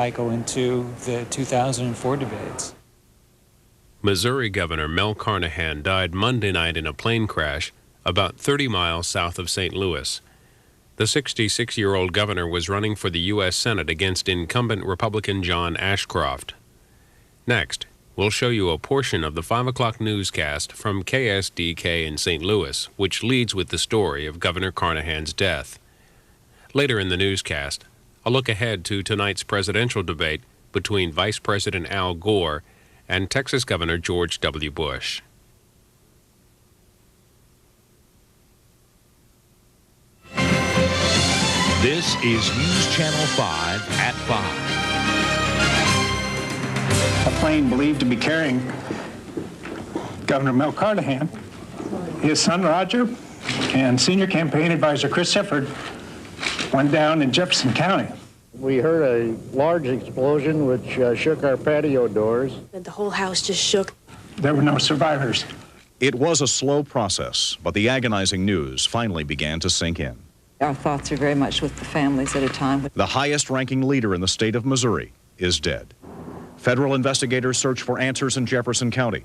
I go into the 2004 debates. Missouri Governor Mel Carnahan died Monday night in a plane crash about 30 miles south of St. Louis. The 66-year-old governor was running for the U.S. Senate against incumbent Republican John Ashcroft. Next, we'll show you a portion of the 5 o'clock newscast from KSDK in St. Louis, which leads with the story of Governor Carnahan's death. Later in the newscast, a look ahead to tonight's presidential debate between Vice President Al Gore and Texas Governor George W. Bush. This is News Channel 5 at 5. A plane believed to be carrying Governor Mel Carnahan, his son Roger, and senior campaign advisor Chris Sifford went down in Jefferson County. We heard a large explosion which shook our patio doors. The whole house just shook. There were no survivors. It was a slow process, but the agonizing news finally began to sink in. Our thoughts are very much with the families at a time. The highest-ranking leader in the state of Missouri is dead. Federal investigators search for answers in Jefferson County,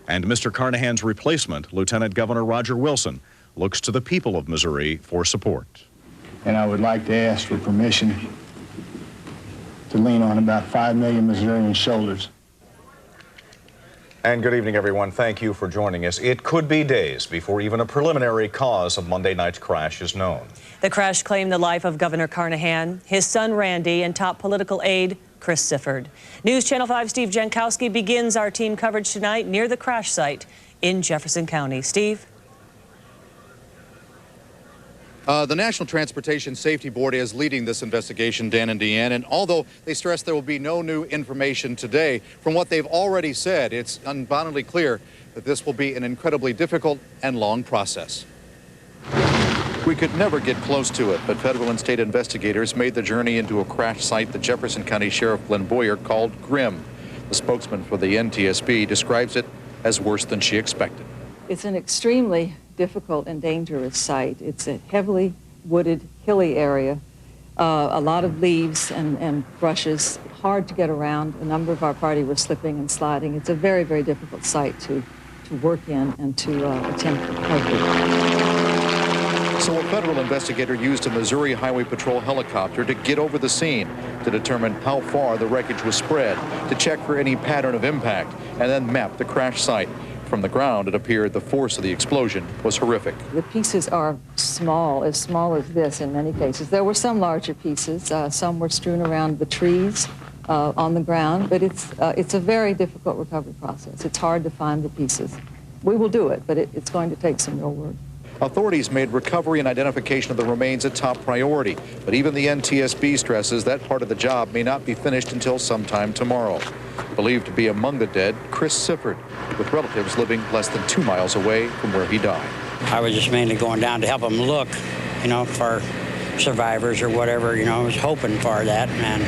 and Mr. Carnahan's replacement, Lieutenant Governor Roger Wilson, looks to the people of Missouri for support. And I would like to ask for permission to lean on about 5 million Missourians' shoulders. And good evening, everyone. Thank you for joining us. It could be days before even a preliminary cause of Monday night's crash is known. The crash claimed the life of Governor Carnahan, his son Randy, and top political aide Chris Sifford. News Channel 5's Steve Jankowski begins our team coverage tonight near the crash site in Jefferson County. Steve? The National Transportation Safety Board is leading this investigation, Dan and Deanne, and although they stress there will be no new information today, from what they've already said, it's unboundedly clear that this will be an incredibly difficult and long process. We could never get close to it, but federal and state investigators made the journey into a crash site that Jefferson County Sheriff Glenn Boyer called grim. The spokesman for the NTSB describes it as worse than she expected. It's an extremely difficult and dangerous site. It's a heavily wooded, hilly area, a lot of leaves and brushes, hard to get around. A number of our party were slipping and sliding. It's a very, very difficult site to work in and to attempt recovery. So a federal investigator used a Missouri Highway Patrol helicopter to get over the scene to determine how far the wreckage was spread, to check for any pattern of impact, and then map the crash site. From the ground, it appeared the force of the explosion was horrific. The pieces are small as this in many cases. There were some larger pieces. Some were strewn around the trees on the ground, but it's a very difficult recovery process. It's hard to find the pieces. We will do it, but it's going to take some real work. Authorities made recovery and identification of the remains a top priority, but even the NTSB stresses that part of the job may not be finished until sometime tomorrow. Believed to be among the dead, Chris Sifford, with relatives living less than 2 miles away from where he died. I was just mainly going down to help them look, for survivors or whatever, I was hoping for that, and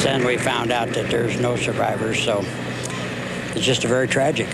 then we found out that there's no survivors, so it's just very tragic.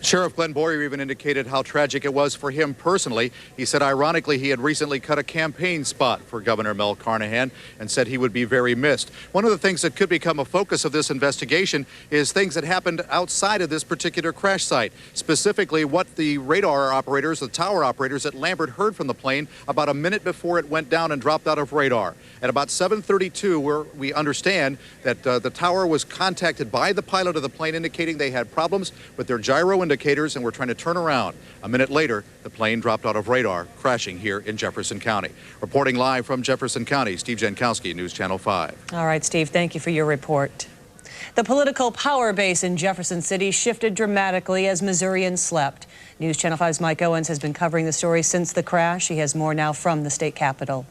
Sheriff Glenn Boyer even indicated how tragic it was for him personally. He said, ironically, he had recently cut a campaign spot for Governor Mel Carnahan and said he would be very missed. One of the things that could become a focus of this investigation is things that happened outside of this particular crash site, specifically what the radar operators, the tower operators at Lambert heard from the plane about a minute before it went down and dropped out of radar. At about 7:32, where we understand that the tower was contacted by the pilot of the plane indicating they had problems with their gyro indicators and were trying to turn around. A minute later, the plane dropped out of radar, crashing here in Jefferson County. Reporting live from Jefferson County, Steve Jankowski, News Channel 5. All right, Steve, thank you for your report. The political power base in Jefferson City shifted dramatically as Missourians slept. News Channel 5's Mike Owens has been covering the story since the crash. He has more now from the state capitol.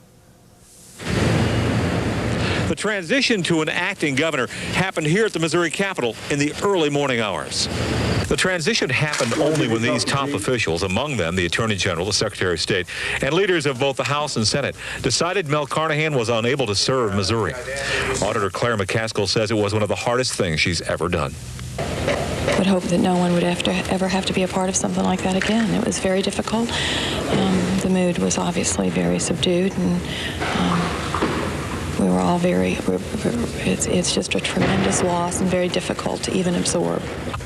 The transition to an acting governor happened here at the Missouri Capitol in the early morning hours. The transition happened only when these top officials, among them the Attorney General, the Secretary of State, and leaders of both the House and Senate, decided Mel Carnahan was unable to serve Missouri. Auditor Claire McCaskill says it was one of the hardest things she's ever done. I would hope that no one would ever have to be a part of something like that again. It was very difficult. The mood was obviously very subdued, and we were all it's just a tremendous loss and very difficult to even absorb.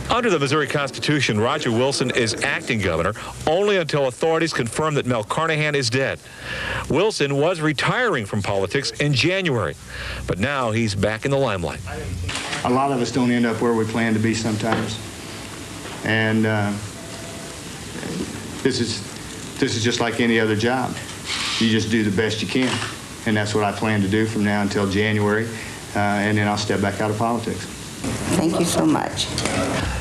Under the Missouri Constitution, Roger Wilson is acting governor only until authorities confirm that Mel Carnahan is dead. Wilson was retiring from politics in January, but now he's back in the limelight. A lot of us don't end up where we plan to be sometimes. And this is just like any other job. You just do the best you can. And that's what I plan to do from now until January, and then I'll step back out of politics. Thank you so much.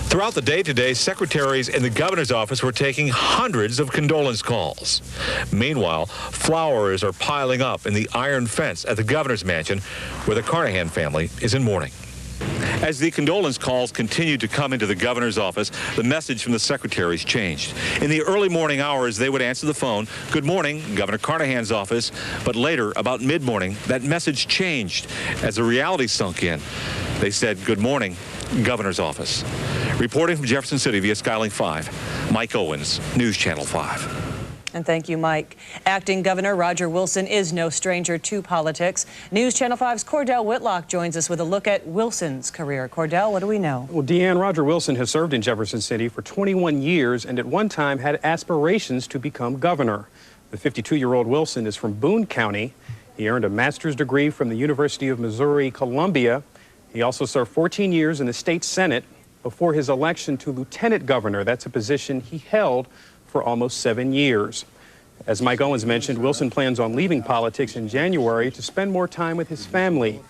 Throughout the day today, secretaries in the governor's office were taking hundreds of condolence calls. Meanwhile, flowers are piling up in the iron fence at the governor's mansion, where the Carnahan family is in mourning. As the condolence calls continued to come into the governor's office, the message from the secretaries changed. In the early morning hours, they would answer the phone, "Good morning, Governor Carnahan's office." But later, about mid-morning, that message changed as the reality sunk in. They said, "Good morning, Governor's office." Reporting from Jefferson City via Skylink 5, Mike Owens, News Channel 5. And thank you, Mike. Acting Governor Roger Wilson is no stranger to politics. News Channel 5's Cordell Whitlock joins us with a look at Wilson's career. Cordell, what do we know? Well, Deanne, Roger Wilson has served in Jefferson City for 21 years and at one time had aspirations to become governor. The 52-year-old Wilson is from Boone County. He earned a master's degree from the University of Missouri-Columbia. He also served 14 years in the state Senate before his election to lieutenant governor. That's a position he held for almost 7 years. As Mike Owens mentioned, Wilson plans on leaving politics in January to spend more time with his family.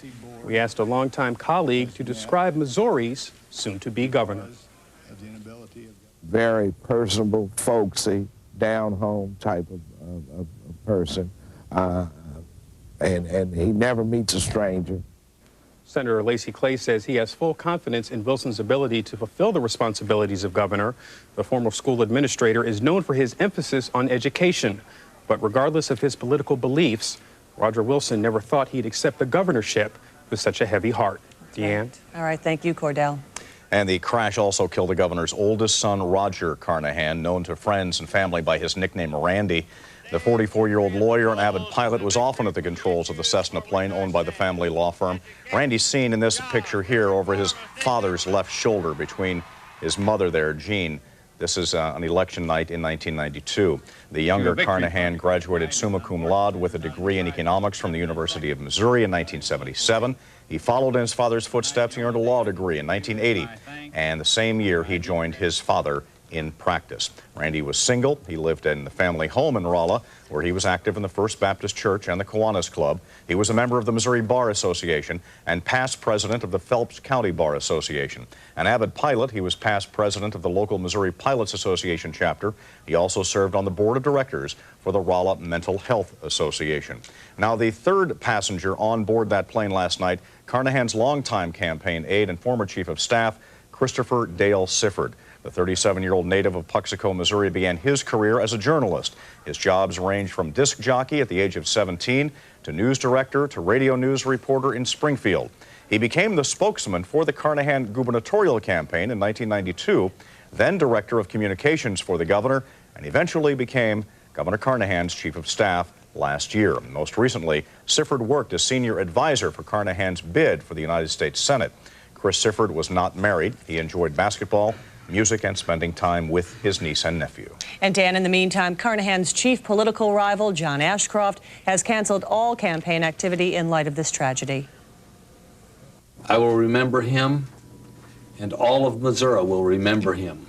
We asked a longtime colleague to describe Missouri's soon-to-be governor. Very personable, folksy, down-home type of person, and he never meets a stranger. Senator Lacey Clay says he has full confidence in Wilson's ability to fulfill the responsibilities of governor. The former school administrator is known for his emphasis on education. But regardless of his political beliefs, Roger Wilson never thought he'd accept the governorship with such a heavy heart. Deanne? All right, thank you, Cordell. And the crash also killed the governor's oldest son, Roger Carnahan, known to friends and family by his nickname Randy. The 44-year-old lawyer and avid pilot was often at the controls of the Cessna plane owned by the family law firm. Randy's seen in this picture here over his father's left shoulder between his mother there, Jean. This is on election night in 1992. The younger Carnahan graduated summa cum laude with a degree in economics from the University of Missouri in 1977. He followed in his father's footsteps. He earned a law degree in 1980. And the same year, he joined his father in practice. Randy was single. He lived in the family home in Rolla, where he was active in the First Baptist Church and the Kiwanis Club. He was a member of the Missouri Bar Association and past president of the Phelps County Bar Association. An avid pilot, he was past president of the local Missouri Pilots Association chapter. He also served on the board of directors for the Rolla Mental Health Association. Now, the third passenger on board that plane last night, Carnahan's longtime campaign aide and former chief of staff, Christopher Dale Sifford. The 37-year-old native of Puxico, Missouri, began his career as a journalist. His jobs ranged from disc jockey at the age of 17 to news director to radio news reporter in Springfield. He became the spokesman for the Carnahan gubernatorial campaign in 1992, then director of communications for the governor, and eventually became Governor Carnahan's chief of staff last year. Most recently, Sifford worked as senior advisor for Carnahan's bid for the United States Senate. Chris Sifford was not married. He enjoyed basketball, music, and spending time with his niece and nephew. And Dan, in the meantime, Carnahan's chief political rival, John Ashcroft, has canceled all campaign activity in light of this tragedy. I will remember him, and all of Missouri will remember him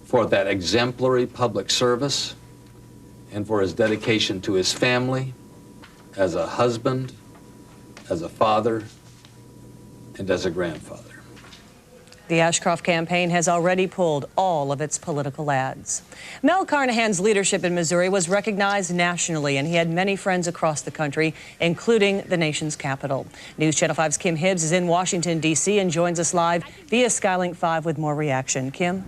for that exemplary public service and for his dedication to his family as a husband, as a father, and as a grandfather. The Ashcroft campaign has already pulled all of its political ads. Mel Carnahan's leadership in Missouri was recognized nationally, and he had many friends across the country, including the nation's capital. News Channel 5's Kim Hibbs is in Washington, D.C. and joins us live via Skylink 5 with more reaction. Kim?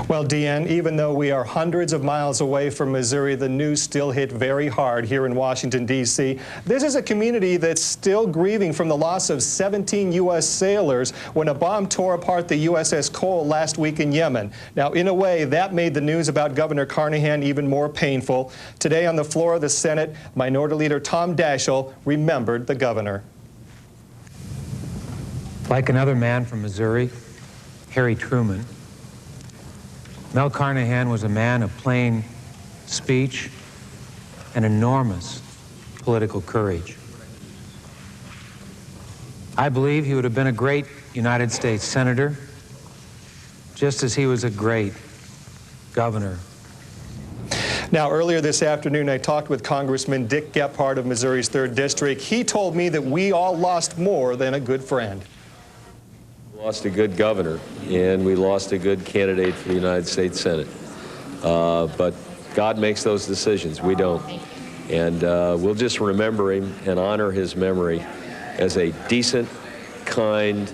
Well, Deanne, even though we are hundreds of miles away from Missouri, the news still hit very hard here in Washington, D.C. This is a community that's still grieving from the loss of 17 U.S. sailors when a bomb tore apart the USS Cole last week in Yemen. Now, in a way, that made the news about Governor Carnahan even more painful. Today on the floor of the Senate, Minority Leader Tom Daschle remembered the governor. Like another man from Missouri, Harry Truman, Mel Carnahan was a man of plain speech and enormous political courage. I believe he would have been a great United States Senator, just as he was a great governor. Now, earlier this afternoon, I talked with Congressman Dick Gephardt of Missouri's 3rd District. He told me that we all lost more than a good friend. We lost a good governor, and we lost a good candidate for the United States Senate. But God makes those decisions. We don't. And we'll just remember him and honor his memory as a decent, kind,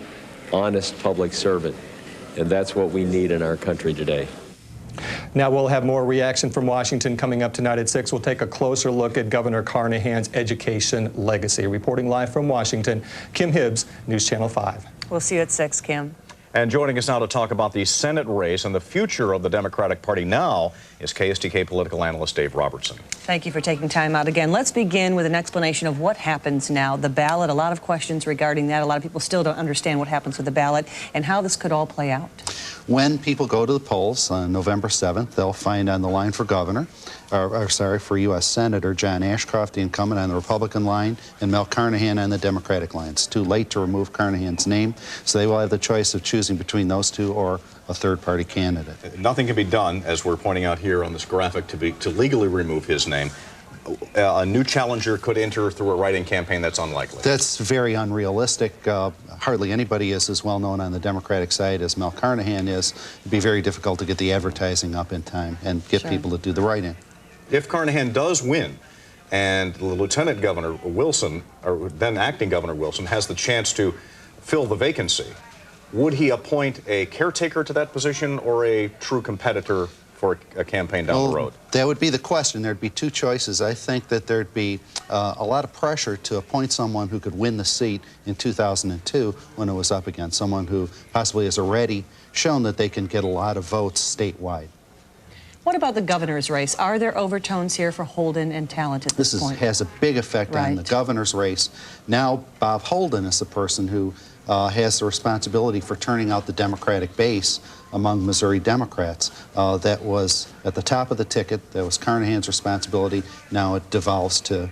honest public servant. And that's what we need in our country today. Now, we'll have more reaction from Washington coming up tonight at 6. We'll take a closer look at Governor Carnahan's education legacy. Reporting live from Washington, Kim Hibbs, News Channel 5. We'll see you at 6, Kim. And joining us now to talk about the Senate race and the future of the Democratic Party now is KSDK political analyst Dave Robertson. Thank you for taking time out again. Let's begin with an explanation of what happens now. The ballot, a lot of questions regarding that. A lot of people still don't understand what happens with the ballot and how this could all play out. When people go to the polls on November 7th, they'll find on the line for governor, for U.S. Senator, John Ashcroft, the incumbent on the Republican line, and Mel Carnahan on the Democratic line. It's too late to remove Carnahan's name, so they will have the choice of choosing between those two or a third-party candidate. Nothing can be done, as we're pointing out here on this graphic, to legally remove his name. A new challenger could enter through a write-in campaign. That's unlikely. That's very unrealistic. Hardly anybody is as well known on the Democratic side as Mel Carnahan is. It'd be very difficult to get the advertising up in time and get people to do the write-in. If Carnahan does win, and Lieutenant Governor Wilson, or then Acting Governor Wilson, has the chance to fill the vacancy, would he appoint a caretaker to that position or a true competitor for a campaign down the road? That would be the question. There'd be two choices. I think that there'd be a lot of pressure to appoint someone who could win the seat in 2002 when it was up against someone who possibly has already shown that they can get a lot of votes statewide. What about the governor's race? Are there overtones here for Holden and Talent at this point? Has a big effect on the governor's race. Now Bob Holden is the person who has the responsibility for turning out the Democratic base among Missouri Democrats. That was at the top of the ticket. That was Carnahan's responsibility. Now it devolves to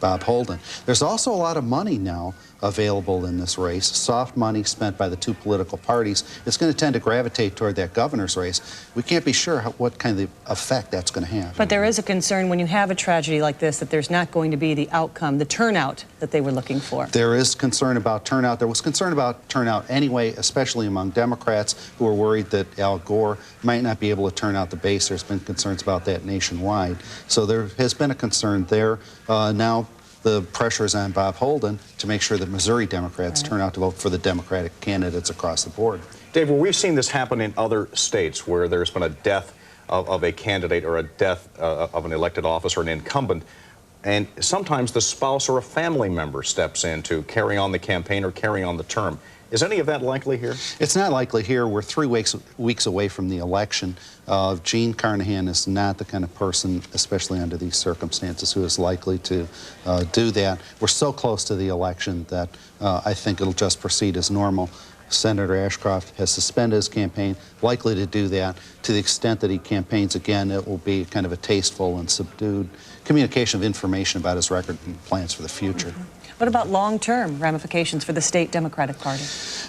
Bob Holden. There's also a lot of money now available in this race, soft money spent by the two political parties. It's going to tend to gravitate toward that governor's race. We can't be sure what kind of effect that's going to have. But there is a concern when you have a tragedy like this that there's not going to be the outcome, the turnout that they were looking for. There is concern about turnout. There was concern about turnout anyway, especially among Democrats who are worried that Al Gore might not be able to turn out the base. There's been concerns about that nationwide. So there has been a concern there. Now the pressure is on Bob Holden to make sure that Missouri Democrats turn out to vote for the Democratic candidates across the board. Dave, well, we've seen this happen in other states where there's been a death of a candidate or a death of an elected office or an incumbent, and sometimes the spouse or a family member steps in to carry on the campaign or carry on the term. Is any of that likely here? It's not likely here. We're 3 weeks away from the election. Gene Carnahan is not the kind of person, especially under these circumstances, who is likely to do that. We're so close to the election that I think it'll just proceed as normal. Senator Ashcroft has suspended his campaign, likely to do that. To the extent that he campaigns again, it will be kind of a tasteful and subdued communication of information about his record and plans for the future. What about long-term ramifications for the state Democratic Party?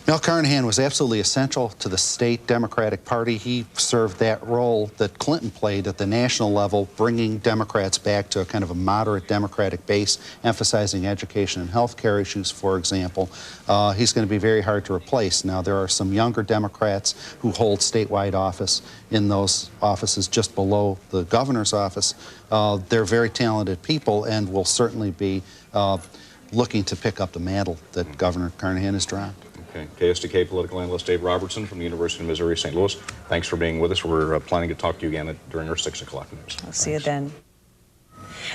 Mel Carnahan was absolutely essential to the state Democratic Party. He served that role that Clinton played at the national level, bringing Democrats back to a kind of a moderate Democratic base, emphasizing education and health care issues, for example. He's going to be very hard to replace. Now, there are some younger Democrats who hold statewide office in those offices just below the governor's office. They're very talented people and will certainly be looking to pick up the mantle that Governor Carnahan has dropped. Okay. KSDK political analyst Dave Robertson from the University of Missouri St. Louis. Thanks for being with us. We're planning to talk to you again during our 6 o'clock news. I'll see you then.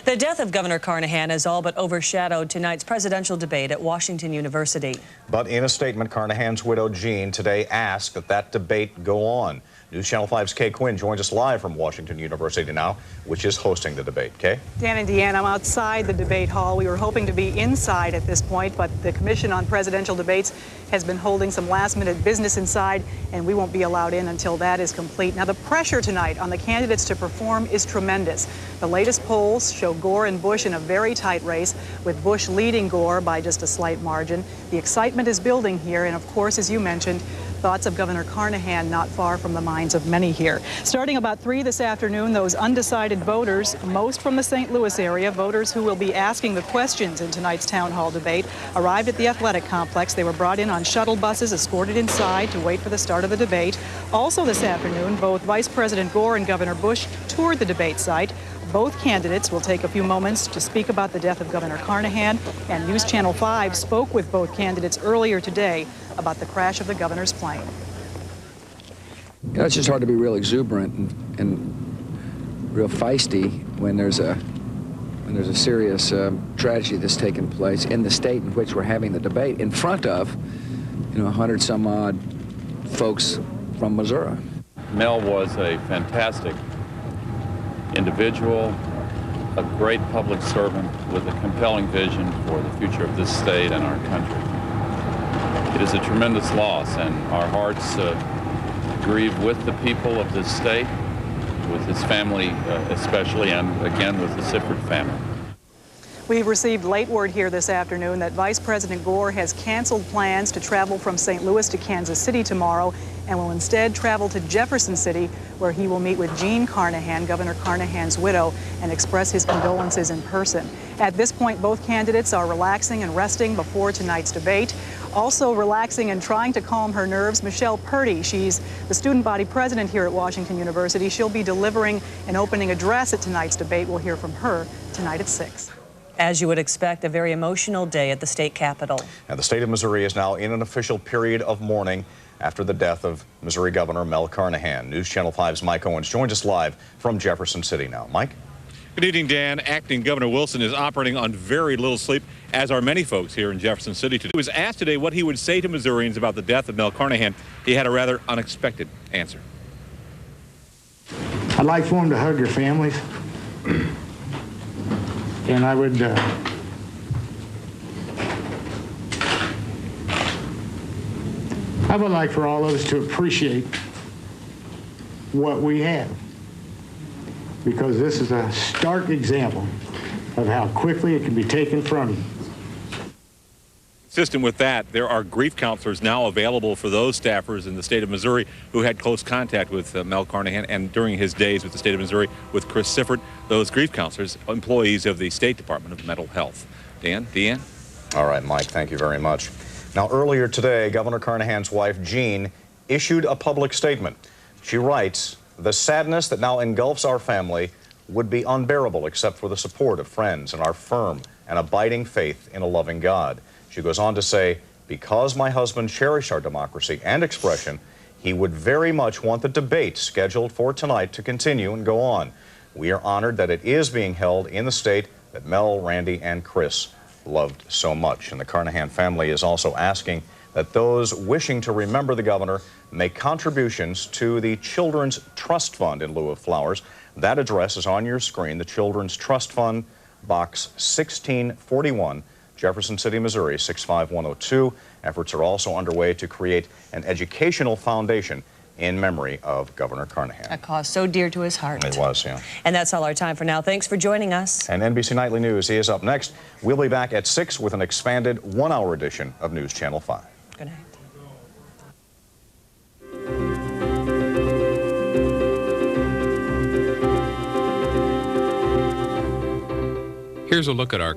The death of Governor Carnahan has all but overshadowed tonight's presidential debate at Washington University. But in a statement, Carnahan's widow, Jean, today asked that that debate go on. News Channel 5's Kay Quinn joins us live from Washington University now, which is hosting the debate. Kay? Dan and Deanne, I'm outside the debate hall. We were hoping to be inside at this point, but the Commission on Presidential Debates has been holding some last-minute business inside, and we won't be allowed in until that is complete. Now, the pressure tonight on the candidates to perform is tremendous. The latest polls show Gore and Bush in a very tight race, with Bush leading Gore by just a slight margin. The excitement is building here, and of course, as you mentioned, thoughts of Governor Carnahan not far from the minds of many here. Starting about 3 this afternoon, those undecided voters, most from the St. Louis area, voters who will be asking the questions in tonight's town hall debate, arrived at the athletic complex. They were brought in on shuttle buses, escorted inside to wait for the start of the debate. Also this afternoon, both Vice President Gore and Governor Bush toured the debate site. Both candidates will take a few moments to speak about the death of Governor Carnahan, and News Channel 5 spoke with both candidates earlier today about the crash of the governor's plane. You know, it's just hard to be real exuberant and real feisty when there's a serious tragedy that's taken place in the state in which we're having the debate in front of, 100 some odd folks from Missouri. Mel was a fantastic individual, a great public servant with a compelling vision for the future of this state and our country. It is a tremendous loss, and our hearts grieve with the people of this state, with his family especially, and again with the Sifford family. We've received late word here this afternoon that Vice President Gore has canceled plans to travel from St. Louis to Kansas City tomorrow and will instead travel to Jefferson City, where he will meet with Jean Carnahan, Governor Carnahan's widow, and express his condolences in person. At this point, both candidates are relaxing and resting before tonight's debate. Also relaxing and trying to calm her nerves, Michelle Purdy. She's the student body president here at Washington University. She'll be delivering an opening address at tonight's debate. We'll hear from her tonight at 6. As you would expect, a very emotional day at the state capitol. And the state of Missouri is now in an official period of mourning after the death of Missouri Governor Mel Carnahan. News Channel 5's Mike Owens joins us live from Jefferson City now. Mike? Good evening, Dan. Acting Governor Wilson is operating on very little sleep, as are many folks here in Jefferson City today. He was asked today what he would say to Missourians about the death of Mel Carnahan. He had a rather unexpected answer. I'd like for them to hug their families. And I would like for all of us to appreciate what we have, because this is a stark example of how quickly it can be taken from you. Consistent with that, there are grief counselors now available for those staffers in the state of Missouri who had close contact with Mel Carnahan, and during his days with the state of Missouri with Chris Sifford, those grief counselors, employees of the State Department of Mental Health. Dan, Deanne? All right, Mike, thank you very much. Now, earlier today, Governor Carnahan's wife, Jean, issued a public statement. She writes, "The sadness that now engulfs our family would be unbearable except for the support of friends and our firm and abiding faith in a loving God." She goes on to say, "Because my husband cherished our democracy and expression, he would very much want the debate scheduled for tonight to continue and go on. We are honored that it is being held in the state that Mel, Randy, and Chris loved so much." And the Carnahan family is also asking that those wishing to remember the governor make contributions to the Children's Trust Fund in lieu of flowers. That address is on your screen, the Children's Trust Fund, Box 1641, Jefferson City, Missouri, 65102. Efforts are also underway to create an educational foundation in memory of Governor Carnahan. A cause so dear to his heart. It was, yeah. And that's all our time for now. Thanks for joining us. And NBC Nightly News is up next. We'll be back at 6 with an expanded one-hour edition of News Channel 5. Good night. Here's a look at our